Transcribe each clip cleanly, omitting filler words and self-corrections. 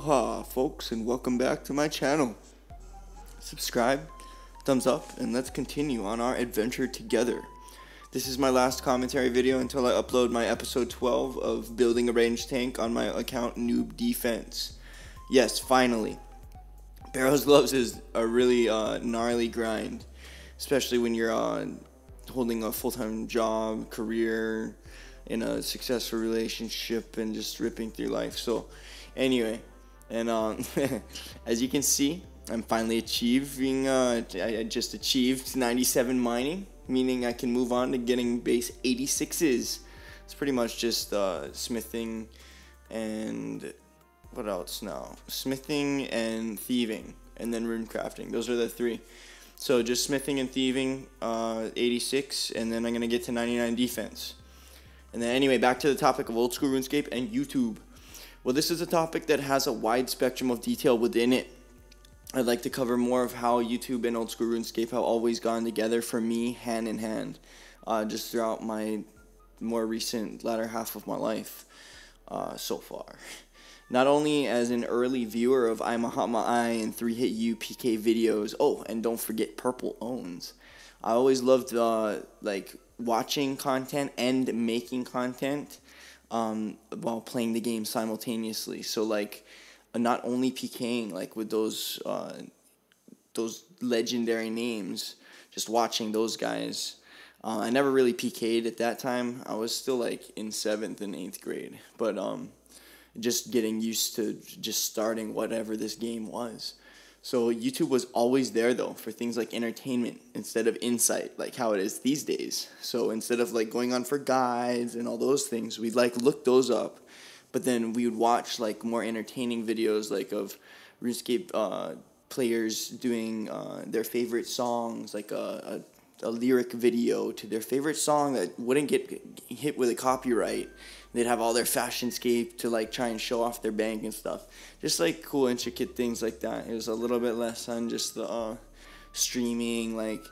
Aloha folks, and welcome back to my channel. Subscribe, thumbs up, and let's continue on our adventure together. This is my last commentary video until I upload my episode 12 of building a ranged tank on my account Noob Defense. Yes, finally. Barrels Gloves is a really gnarly grind, especially when you're holding a full-time job, career, in a successful relationship, and just ripping through life. So anyway, and as you can see, I'm finally achieving, I just achieved 97 mining, meaning I can move on to getting base 86s. It's pretty much just smithing and what else now? Smithing and thieving, and then rune crafting. Those are the three. So just smithing and thieving, 86, and then I'm gonna get to 99 defense. And then anyway, back to the topic of old school RuneScape and YouTube. Well, this is a topic that has a wide spectrum of detail within it. I'd like to cover more of how YouTube and old school RuneScape have always gone together for me, hand in hand, just throughout my more recent latter half of my life so far. Not only as an early viewer of I'm a Hot My Eye and 3-Hit You PK videos, oh, and don't forget Purple Owns. I always loved like watching content and making content while playing the game simultaneously. So like not only PKing like with those legendary names, just watching those guys. I never really PK'd at that time. I was still like in 7th and 8th grade, but just getting used to just starting whatever this game was. So YouTube was always there though for things like entertainment instead of insight, like how it is these days. So instead of like going on for guides and all those things, we'd like look those up, but then we would watch like more entertaining videos like of RuneScape players doing their favorite songs, like a lyric video to their favorite song that wouldn't get hit with a copyright. They'd have all their fashionscape to like try and show off their bank and stuff. Just like cool intricate things like that. It was a little bit less on just the streaming, like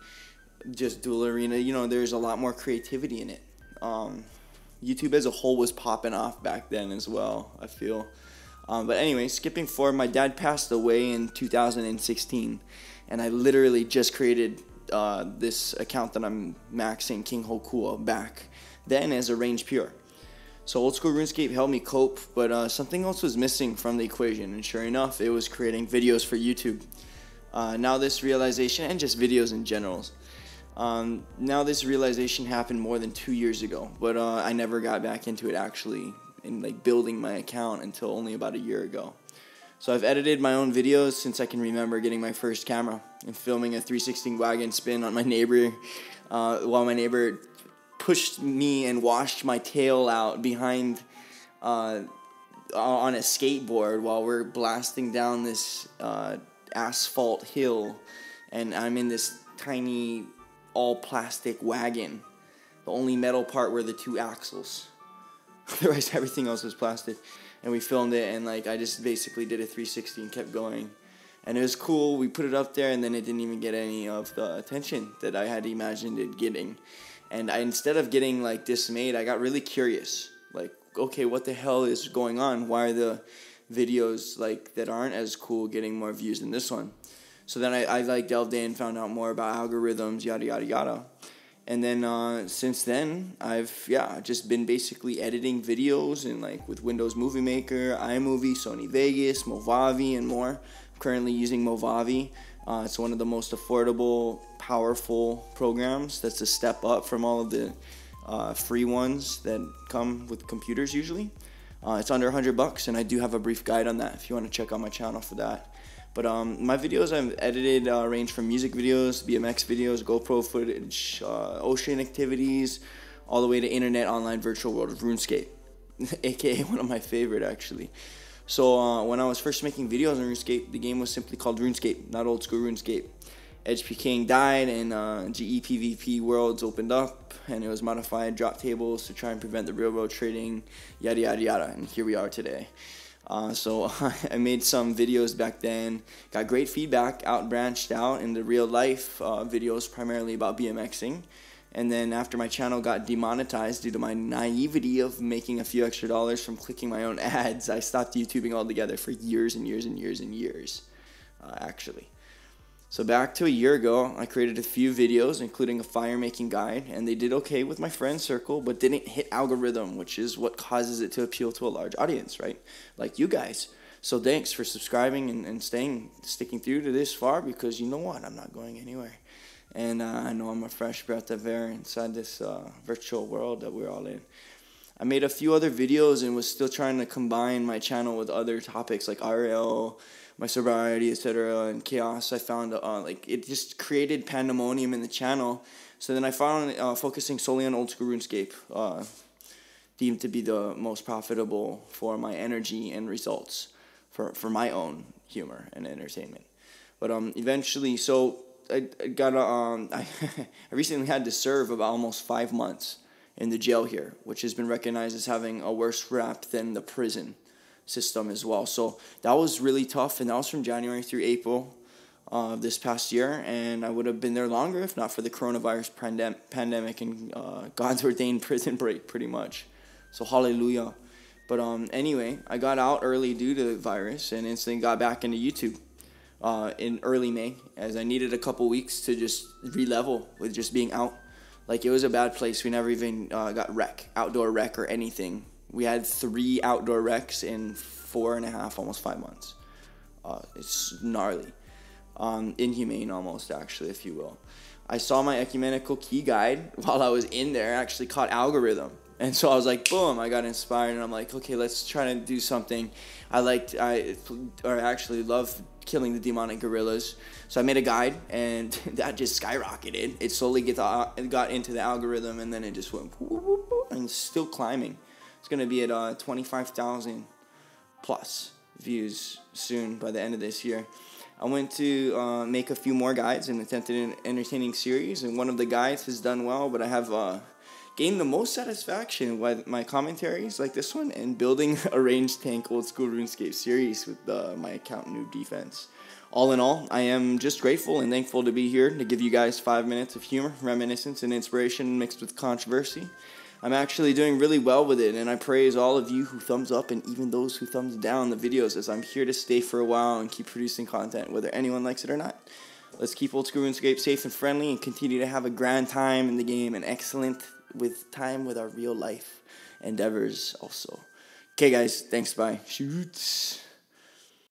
just dual arena. You know, there's a lot more creativity in it. YouTube as a whole was popping off back then as well, I feel. But anyway, skipping forward, my dad passed away in 2016, and I literally just created this account that I'm maxing, King Hokua, back then as a range pure. So old school RuneScape helped me cope, but something else was missing from the equation, and sure enough, it was creating videos for YouTube. Now this realization, and just videos in general, now this realization happened more than 2 years ago, but I never got back into it actually, in like building my account until only about a year ago. So I've edited my own videos since I can remember getting my first camera and filming a 360 wagon spin on my neighbor while my neighbor pushed me and washed my tail out behind on a skateboard while we're blasting down this asphalt hill, and I'm in this tiny all plastic wagon. The only metal part were the 2 axles. Otherwise everything else was plastic. And we filmed it, and like I just basically did a 360 and kept going. And it was cool. We put it up there, and then it didn't even get any of the attention that I had imagined it getting. And instead of getting like dismayed, I got really curious. Like, okay, what the hell is going on? Why are the videos like that aren't as cool getting more views than this one? So then I like delved in, found out more about algorithms, yada yada yada. And then since then, I've just been basically editing videos and like with Windows Movie Maker, iMovie, Sony Vegas, Movavi, and more. I'm currently using Movavi. It's one of the most affordable, powerful programs. That's a step up from all of the free ones that come with computers usually. It's under $100, and I do have a brief guide on that if you want to check out my channel for that. But my videos I've edited range from music videos, BMX videos, GoPro footage, ocean activities, all the way to internet online virtual world of RuneScape, aka one of my favorite actually. So when I was first making videos on RuneScape, the game was simply called RuneScape, not old school RuneScape. Edge PKing died, and GE PvP worlds opened up, and it was modified drop tables to try and prevent the railroad trading, yada yada yada, and here we are today. So I made some videos back then, got great feedback, branched out into real life videos primarily about BMXing, And then after my channel got demonetized due to my naivety of making a few extra dollars from clicking my own ads, I stopped YouTubing altogether for years and years and years and years, actually. So back to a year ago, I created a few videos, including a fire making guide, and they did okay with my friend circle, but didn't hit algorithm, which is what causes it to appeal to a large audience, right? Like you guys. So thanks for subscribing and sticking through to this far, because you know what? I'm not going anywhere. And I know I'm a fresh breath of air inside this virtual world that we're all in. I made a few other videos and was still trying to combine my channel with other topics like RL, my sobriety, etc., and chaos. I found like it just created pandemonium in the channel. So then I found focusing solely on old school RuneScape, deemed to be the most profitable for my energy and results for my own humor and entertainment. But eventually, so I got I recently had to serve about almost 5 months in the jail here, which has been recognized as having a worse rap than the prison system as well. So that was really tough, and that was from January through April of this past year, and I would have been there longer if not for the coronavirus pandemic and God's ordained prison break, pretty much. So hallelujah. But anyway, I got out early due to the virus and instantly got back into YouTube in early May, as I needed a couple weeks to just re-level with just being out. Like, it was a bad place. We never even got outdoor rec or anything. We had 3 outdoor recs in 4.5, almost 5 months. It's gnarly. Inhumane almost, actually, if you will. I saw my ecumenical key guide while I was in there, actually caught algorithm. And so I was like, boom, I got inspired, and I'm like, okay, let's try to do something. I actually love killing the demonic gorillas. So I made a guide, and that just skyrocketed. It slowly got into the algorithm, and then it just went whoop, whoop, whoop, and it's still climbing. It's going to be at 25,000 plus views soon by the end of this year. I went to make a few more guides and attempted an entertaining series, and one of the guides has done well, but I have gained the most satisfaction with my commentaries like this one and building a ranged tank old school RuneScape series with my account noob defense. All in all, I am just grateful and thankful to be here to give you guys 5 minutes of humor, reminiscence, and inspiration mixed with controversy. I'm actually doing really well with it, and I praise all of you who thumbs up and even those who thumbs down the videos, as I'm here to stay for a while and keep producing content, whether anyone likes it or not. Let's keep old school RuneScape safe and friendly and continue to have a grand time in the game and excellent with our real life endeavors also. Okay guys, thanks, bye. Shoots.